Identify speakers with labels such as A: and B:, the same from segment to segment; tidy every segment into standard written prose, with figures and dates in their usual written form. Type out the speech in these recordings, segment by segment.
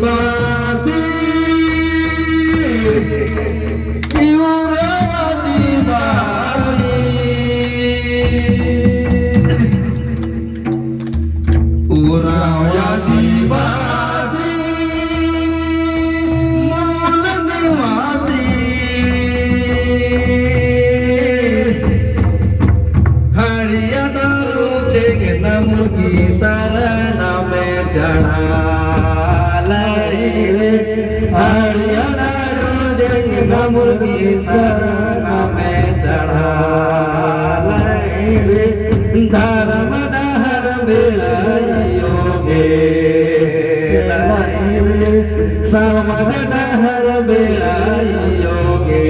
A: उरावादीवासी उरावादीवासी मौलनवासी हरियादारू चेगन मुर्गी सरना में चढ़ा हरियादारू चेगन मुर्गी सरना में चढ़ा रे धर्म डहर बेड़ायोगे समझ डहर बेड़ायोगे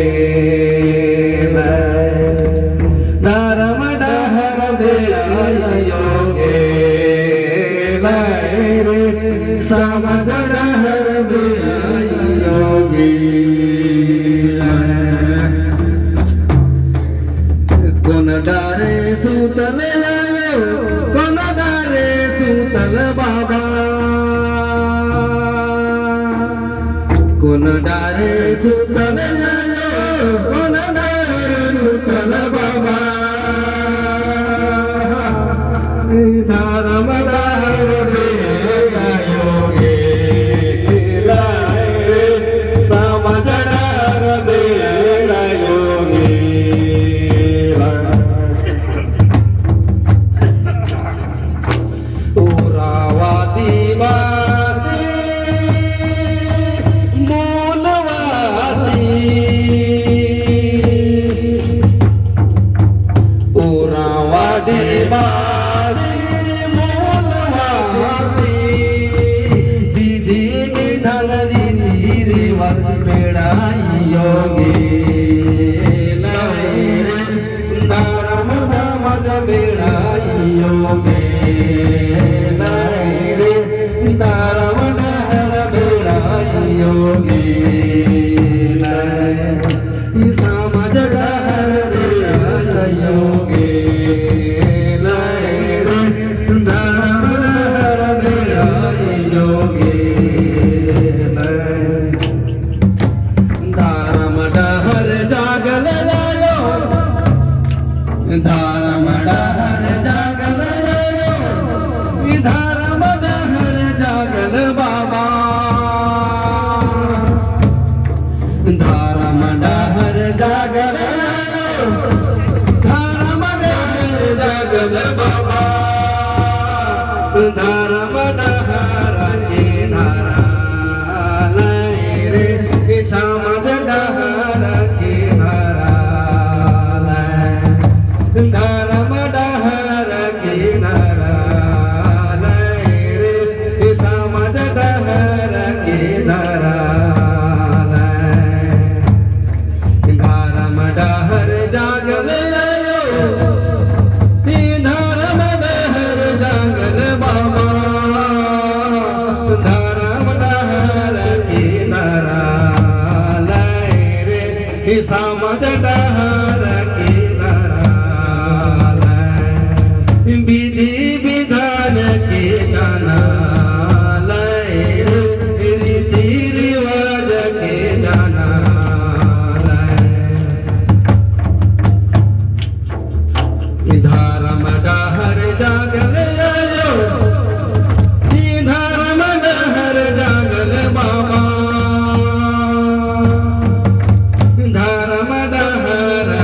A: धर्म डहर बेड़ायोगे रे समझ डहर बेड़ायोगे कोन डारे सूतल आयो कोन डारे सूतल बाबा कोन डारे सूतल आयो कोन डारे सूतल बाबा धर्म डहर बेड़ायोगे रे समझ डहर बेड़ायोगे उरावादीवासी मूलवासी उरावादीवासी मूलवासी दीदी की धनरी नीरीवर बेड़ायोगे धर्म समझ बेड़ायोगे धर्म डहर बेड़ायोगे समझ डहर बेड़ायोगे धर्म डहर बेड़ायोगे धर्म डहर जागल लायो धर्म डहर जागल लायो धर्म डहर जागल बाबा धर्म डहर जागल लायो धर्म डहर जागल बाबा